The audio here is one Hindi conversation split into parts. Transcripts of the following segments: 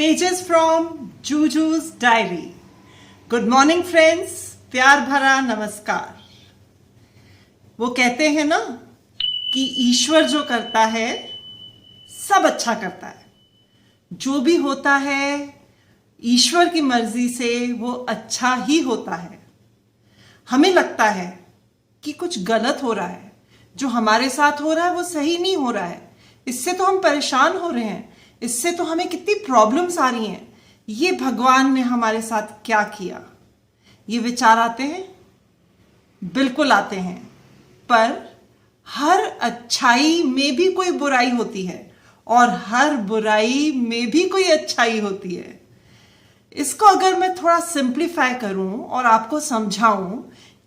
पेजेस फ्रॉम जूजूज डायरी। गुड मॉर्निंग फ्रेंड्स, प्यार भरा नमस्कार। वो कहते हैं ना कि ईश्वर जो करता है सब अच्छा करता है। जो भी होता है ईश्वर की मर्जी से वो अच्छा ही होता है। हमें लगता है कि कुछ गलत हो रहा है, जो हमारे साथ हो रहा है वो सही नहीं हो रहा है, इससे तो हम परेशान हो रहे हैं, इससे तो हमें कितनी प्रॉब्लम्स आ रही हैं, ये भगवान ने हमारे साथ क्या किया। ये विचार आते हैं, बिल्कुल आते हैं, पर हर अच्छाई में भी कोई बुराई होती है और हर बुराई में भी कोई अच्छाई होती है। इसको अगर मैं थोड़ा सिंप्लीफाई करूं और आपको समझाऊं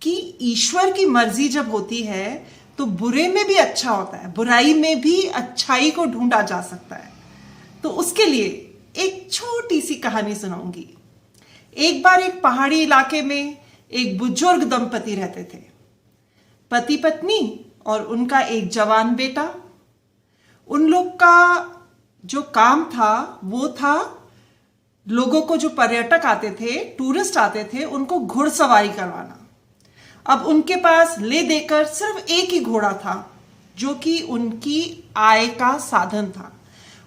कि ईश्वर की मर्जी जब होती है तो बुरे में भी अच्छा होता है, बुराई में भी अच्छाई को ढूंढा जा सकता है। तो उसके लिए एक छोटी सी कहानी सुनाऊंगी। एक बार एक पहाड़ी इलाके में एक बुजुर्ग दंपति रहते थे, पति पत्नी और उनका एक जवान बेटा। उन लोग का जो काम था वो था लोगों को, जो पर्यटक आते थे, टूरिस्ट आते थे, उनको घुड़सवारी करवाना। अब उनके पास ले देकर सिर्फ एक ही घोड़ा था जो कि उनकी आय का साधन था।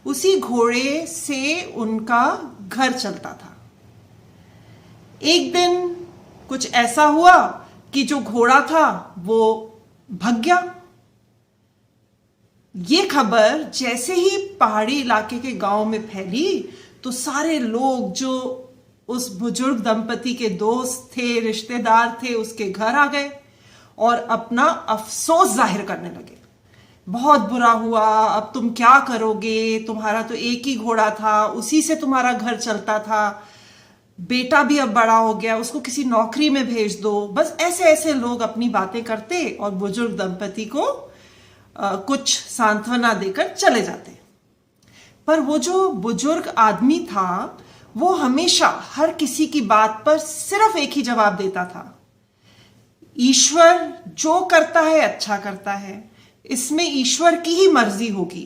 उसी घोड़े से उनका घर चलता था। एक दिन कुछ ऐसा हुआ कि जो घोड़ा था वो भाग गया। ये खबर जैसे ही पहाड़ी इलाके के गांव में फैली तो सारे लोग जो उस बुजुर्ग दंपति के दोस्त थे, रिश्तेदार थे, उसके घर आ गए और अपना अफसोस जाहिर करने लगे। बहुत बुरा हुआ, अब तुम क्या करोगे, तुम्हारा तो एक ही घोड़ा था, उसी से तुम्हारा घर चलता था, बेटा भी अब बड़ा हो गया, उसको किसी नौकरी में भेज दो। बस ऐसे ऐसे लोग अपनी बातें करते और बुजुर्ग दंपति को कुछ सांत्वना देकर चले जाते। पर वो जो बुजुर्ग आदमी था वो हमेशा हर किसी की बात पर सिर्फ एक ही जवाब देता था, ईश्वर जो करता है अच्छा करता है, इसमें ईश्वर की ही मर्जी होगी,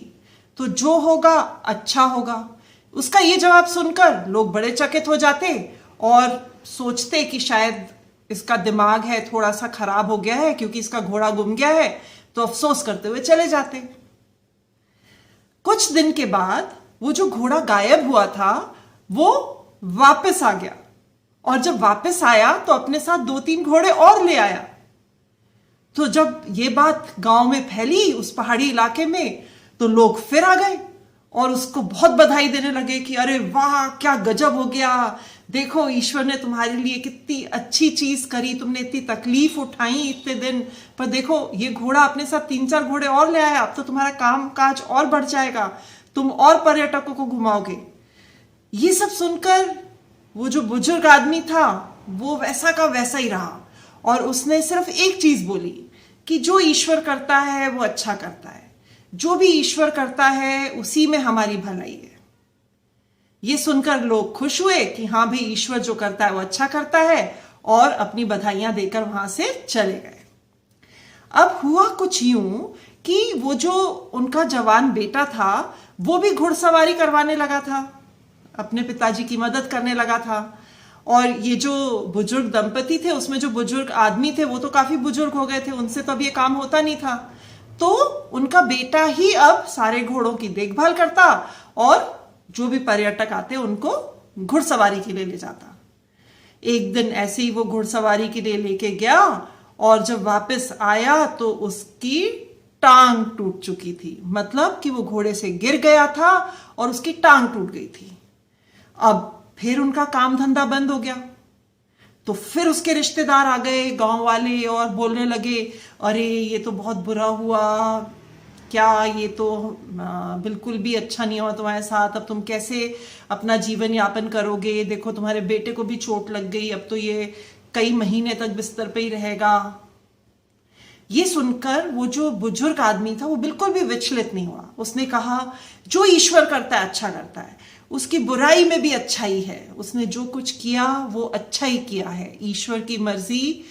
तो जो होगा अच्छा होगा। उसका ये जवाब सुनकर लोग बड़े चकित हो जाते और सोचते कि शायद इसका दिमाग है थोड़ा सा खराब हो गया है क्योंकि इसका घोड़ा गुम गया है, तो अफसोस करते हुए चले जाते। कुछ दिन के बाद वो जो घोड़ा गायब हुआ था वो वापस आ गया और जब वापस आया तो अपने साथ 2-3 घोड़े और ले आया। तो जब ये बात गांव में फैली, उस पहाड़ी इलाके में, तो लोग फिर आ गए और उसको बहुत बधाई देने लगे कि अरे वाह, क्या गजब हो गया, देखो ईश्वर ने तुम्हारे लिए कितनी अच्छी चीज करी, तुमने इतनी तकलीफ उठाई इतने दिन, पर देखो ये घोड़ा अपने साथ 3-4 घोड़े और ले आया, अब तो तुम्हारा काम काज और बढ़ जाएगा, तुम और पर्यटकों को घुमाओगे। ये सब सुनकर वो जो बुजुर्ग आदमी था वो वैसा का वैसा ही रहा और उसने सिर्फ एक चीज बोली कि जो ईश्वर करता है वो अच्छा करता है, जो भी ईश्वर करता है उसी में हमारी भलाई है। ये सुनकर लोग खुश हुए कि हाँ भाई, ईश्वर जो करता है वो अच्छा करता है और अपनी बधाइयां देकर वहां से चले गए। अब हुआ कुछ यूं कि वो जो उनका जवान बेटा था वो भी घुड़सवारी करवाने लगा था, अपने पिताजी की मदद करने लगा था। और ये जो बुजुर्ग दंपति थे उसमें जो बुजुर्ग आदमी थे वो तो काफी बुजुर्ग हो गए थे, उनसे तो अब ये काम होता नहीं था, तो उनका बेटा ही अब सारे घोड़ों की देखभाल करता और जो भी पर्यटक आते उनको घुड़सवारी के लिए ले जाता। एक दिन ऐसे ही वो घुड़सवारी के लिए लेके गया और जब वापस आया तो उसकी टांग टूट चुकी थी, मतलब कि वो घोड़े से गिर गया था और उसकी टांग टूट गई थी। अब फिर उनका काम धंधा बंद हो गया। तो फिर उसके रिश्तेदार आ गए, गांव वाले, और बोलने लगे अरे ये तो बहुत बुरा हुआ, क्या ये तो बिल्कुल भी अच्छा नहीं हुआ तुम्हारे साथ, अब तुम कैसे अपना जीवन यापन करोगे, देखो तुम्हारे बेटे को भी चोट लग गई, अब तो ये कई महीने तक बिस्तर पे ही रहेगा। ये सुनकर वो जो बुजुर्ग आदमी था वो बिल्कुल भी विचलित नहीं हुआ। उसने कहा जो ईश्वर करता है अच्छा करता है, उसकी बुराई में भी अच्छाई है, उसने जो कुछ किया वो अच्छा ही किया है, ईश्वर की मर्जी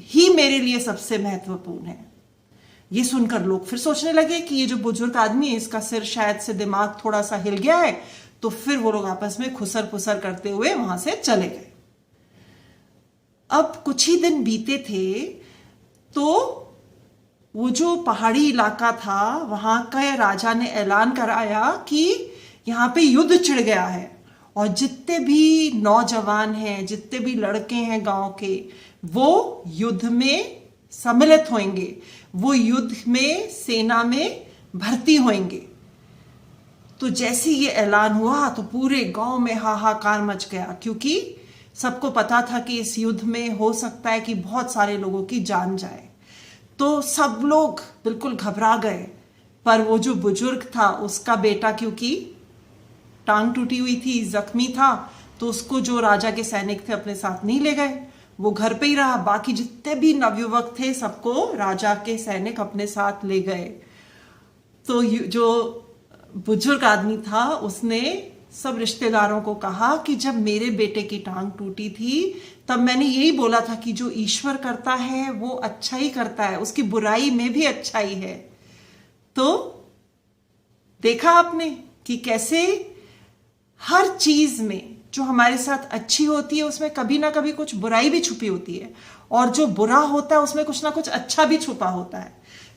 ही मेरे लिए सबसे महत्वपूर्ण है। ये सुनकर लोग फिर सोचने लगे कि ये जो बुजुर्ग आदमी है इसका सिर शायद से दिमाग थोड़ा सा हिल गया है, तो फिर वो लोग आपस में खुसर पुसर करते हुए वहां से चले गए। अब कुछ ही दिन बीते थे तो वो जो पहाड़ी इलाका था वहां का राजा ने ऐलान कराया कि यहाँ पे युद्ध छिड़ गया है और जितने भी नौजवान हैं, जितने भी लड़के हैं गांव के, वो युद्ध में सम्मिलित होंगे, वो युद्ध में सेना में भर्ती होंगे। तो जैसे ये ऐलान हुआ तो पूरे गांव में हाहाकार मच गया, क्योंकि सबको पता था कि इस युद्ध में हो सकता है कि बहुत सारे लोगों की जान जाए। तो सब लोग बिल्कुल घबरा गए। पर वो जो बुजुर्ग था उसका बेटा, क्योंकि टांग टूटी हुई थी, जख्मी था, तो उसको जो राजा के सैनिक थे अपने साथ नहीं ले गए, वो घर पे ही रहा। बाकी जितने भी नवयुवक थे सबको राजा के सैनिक अपने साथ ले गए। तो जो बुजुर्ग आदमी था उसने सब रिश्तेदारों को कहा कि जब मेरे बेटे की टांग टूटी थी तब मैंने यही बोला था कि जो ईश्वर करता है वो अच्छा ही करता है, उसकी बुराई में भी अच्छाई है। तो देखा आपने कि कैसे हर चीज में जो हमारे साथ अच्छी होती है उसमें कभी ना कभी कुछ बुराई भी छुपी होती है, और जो बुरा होता है उसमें कुछ ना कुछ अच्छा भी छुपा होता है।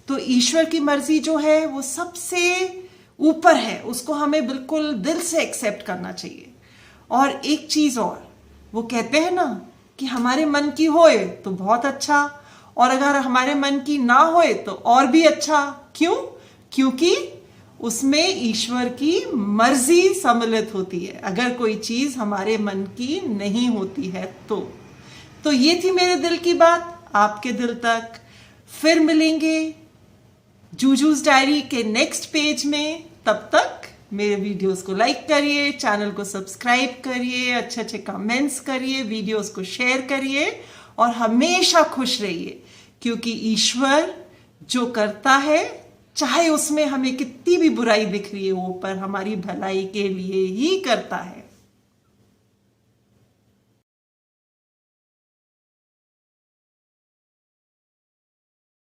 तो ईश्वर की मर्जी जो है वो सबसे ऊपर है, उसको हमें बिल्कुल दिल से एक्सेप्ट करना चाहिए। और एक चीज और, वो कहते हैं ना कि हमारे मन की होए तो बहुत अच्छा, और अगर हमारे मन की ना होए तो और भी अच्छा। क्यों? क्योंकि उसमें ईश्वर की मर्जी सम्मिलित होती है, अगर कोई चीज हमारे मन की नहीं होती है तो ये थी मेरे दिल की बात आपके दिल तक। फिर मिलेंगे जूजूस डायरी के नेक्स्ट पेज में। तब तक मेरे वीडियोस को लाइक करिए, चैनल को सब्सक्राइब करिए, अच्छे अच्छे कमेंट्स करिए, वीडियोस को शेयर करिए और हमेशा खुश रहिए, क्योंकि ईश्वर जो करता है चाहे उसमें हमें कितनी भी बुराई दिख रही है वो पर हमारी भलाई के लिए ही करता है।